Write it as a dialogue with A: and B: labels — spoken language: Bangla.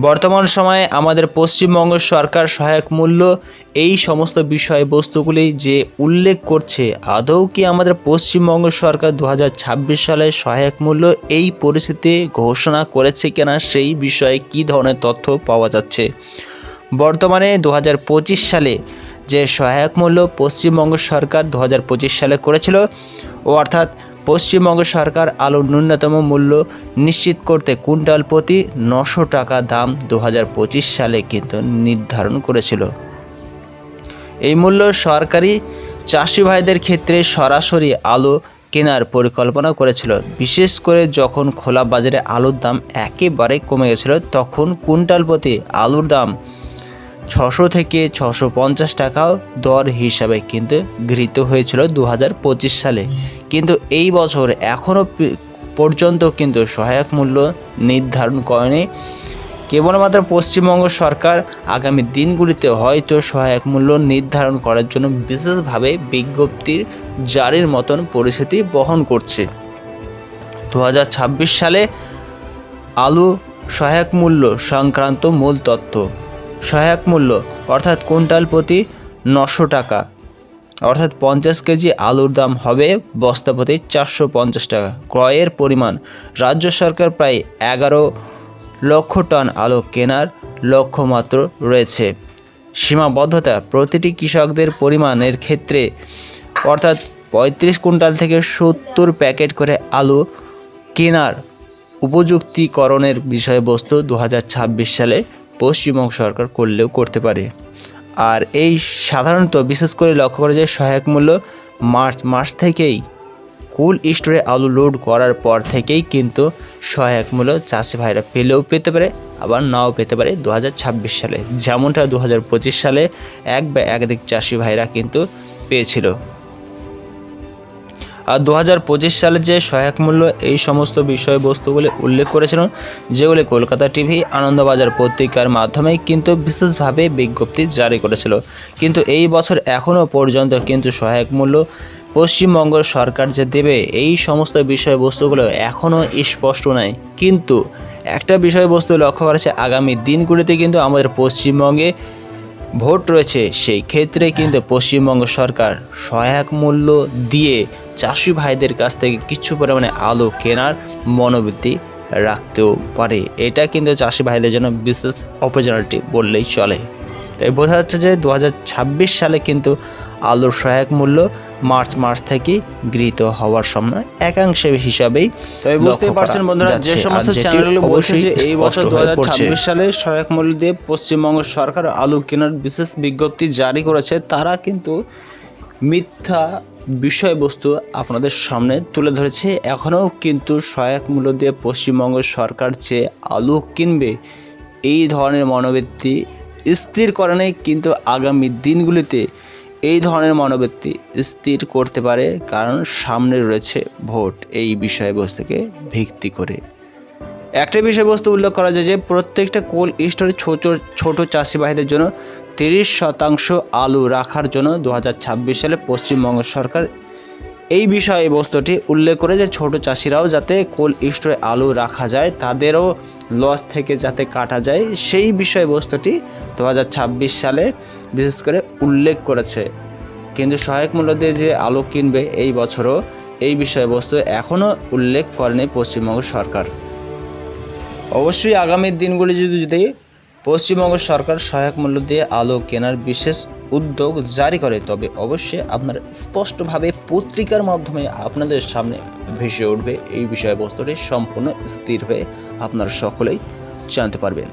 A: বর্তমান সময়ে আমাদের পশ্চিমবঙ্গ সরকার সহায়ক মূল্য এই সমস্ত বিষয়বস্তুগুলি যে উল্লেখ করছে, আদৌ কি আমাদের পশ্চিমবঙ্গ সরকার 2026 সালে সহায়ক মূল্য এই পরিস্থিতি ঘোষণা করেছে কিনা, সেই বিষয়ে কী ধরনের তথ্য পাওয়া যাচ্ছে। বর্তমানে 2025 সালে যে সহায়ক মূল্য পশ্চিমবঙ্গ সরকার 2025 সালে করেছিল, অর্থাৎ পশ্চিমবঙ্গ সরকার আলুর ন্যূনতম মূল্য নিশ্চিত করতে কুইন্টাল প্রতি 900 টাকা দাম 2025 সালে কিন্তু নির্ধারণ করেছিল। এই মূল্য সরকারি চাষি ভাইদের ক্ষেত্রে সরাসরি আলু কেনার পরিকল্পনা করেছিল। বিশেষ করে যখন খোলা বাজারে আলুর দাম একেবারে কমে গেছিল, তখন কুইন্টাল প্রতি আলুর দাম 600 থেকে 650 টাকাও দর হিসাবে কিন্তু গৃহীত হয়েছিল 2025 সালে। কিন্তু এই বছর এখনও পর্যন্ত কিন্তু সহায়ক মূল্য নির্ধারণ করেনি। কেবলমাত্র পশ্চিমবঙ্গ সরকার আগামী দিনগুলিতে হয়তো সহায়ক মূল্য নির্ধারণ করার জন্য বিশেষভাবে বিজ্ঞপ্তির জারির মতন পরিস্থিতি বহন করছে। 2026 সালে আলু সহায়ক মূল্য সংক্রান্ত মূল তথ্য। সহায়ক মূল্য অর্থাৎ কুইন্টাল প্রতি 900 টাকা, অর্থাৎ 50 কেজি আলুর দাম হবে বস্তা প্রতি 450 টাকা। ক্রয়ের পরিমাণ, রাজ্য সরকার প্রায় 11 লক্ষ টন আলু কেনার লক্ষ্যমাত্রা রয়েছে। সীমাবদ্ধতা, প্রতিটি কৃষকদের পরিমাণের ক্ষেত্রে অর্থাৎ 35 কুইন্টাল থেকে 70 প্যাকেট করে আলু কেনার উপযুক্তিকরণের বিষয়বস্তু 2026 সালে পশ্চিমবঙ্গ সরকার করলেও করতে পারে। আর এই সাধারণত বিশেষ করে লক্ষ্য করা যায় সহায়ক মূল্য মার্চ মাস থেকেই কোল্ড স্টোরে আলু লোড করার পর থেকেই কিন্তু সহায়ক মূল্য চাষি ভাইরা পেলেও পেতে পারে, আবার নাও পেতে পারে 2026 সালে, যেমনটা 2025 সালে এক বা একাধিক চাষি ভাইরা কিন্তু পেয়েছিল। আর 2025 সালে যে সহায়ক মূল্য এই সমস্ত বিষয়বস্তুগুলি উল্লেখ করেছিল, যেগুলি কলকাতা টিভি, আনন্দবাজার পত্রিকার মাধ্যমে কিন্তু বিশেষভাবে বিজ্ঞপ্তি জারি করেছিল। কিন্তু এই বছর এখনও পর্যন্ত কিন্তু সহায়ক মূল্য পশ্চিমবঙ্গ সরকার যে দেবে এই সমস্ত বিষয়বস্তুগুলো এখনও স্পষ্ট নয়। কিন্তু একটা বিষয়বস্তু লক্ষ্য করেছে, আগামী দিনগুলিতে কিন্তু আমাদের পশ্চিমবঙ্গে ভোট রয়েছে, সেই ক্ষেত্রে কিন্তু পশ্চিমবঙ্গ সরকার সহায়ক মূল্য দিয়ে চাষি ভাইদের কাছ থেকে কিছু পরিমাণে আলু কেনার মনোবৃত্তি রাখতেও পারে। এটা কিন্তু চাষি ভাইদের জন্য বিশেষ অপরচুনিটি বললেই চলে। তাই বোঝা যাচ্ছে যে 2026 সালে কিন্তু আলুর সহায়ক মূল্য মার্চ মাস থেকে গৃহীত হওয়ার সম্ভাবনা একাংশে হিসাবেই। তবে বুঝতে পারছেন বন্ধুরা, যে সমস্ত চ্যানেলগুলো বলছে যে এই বছর 2026 সালে সহায়ক মূল্য দিয়ে পশ্চিমবঙ্গ সরকার আলু কেনার বিশেষ বিজ্ঞপ্তি জারি করেছে, তারা কিন্তু মিথ্যা বিষয়বস্তু আপনাদের সামনে তুলে ধরেছে। এখনও কিন্তু সহায়ক মূল্য দিয়ে পশ্চিমবঙ্গ সরকার যে আলু কিনবে এই ধরনের মনোবৃত্তি স্থির করে নেই, কিন্তু আগামী দিনগুলিতে এই ধরনের মনোবৃত্তি স্থির করতে পারে, কারণ সামনে রয়েছে ভোট। এই বিষয়বস্তুকে ভিত্তি করে একটা বিষয়বস্তু উল্লেখ করা যায় যে প্রত্যেকটা কোল্ড স্টোরে ছোট চাষি ভাইদের জন্য 30% আলু রাখার জন্য 2026 সালে পশ্চিমবঙ্গ সরকার এই বিষয়বস্তুটি উল্লেখ করে যে ছোট চাষিরাও যাতে কোল্ড স্টোরে আলু রাখা যায়, তাদেরও লস থেকে যাতে কাটা যায়, সেই বিষয়বস্তুটি 2026 সালে বিশেষ করে উল্লেখ করেছে। কিন্তু সহায়ক মূল্য দিয়ে যে আলু কিনবে এই বছরও এই বিষয়বস্তু এখনও উল্লেখ করেনি পশ্চিমবঙ্গ সরকার। অবশ্যই আগামী দিনগুলি যদি পশ্চিমবঙ্গ সরকার সহায়ক মূল্য দিয়ে আলু কেনার বিশেষ উদ্যোগ জারি করে, তবে অবশ্যই আপনারা স্পষ্টভাবে পত্রিকার মাধ্যমে আপনাদের সামনে ভেসে উঠবে এই বিষয়বস্তুটি সম্পূর্ণ স্থির হয়ে আপনারা সকলেই জানতে পারবেন।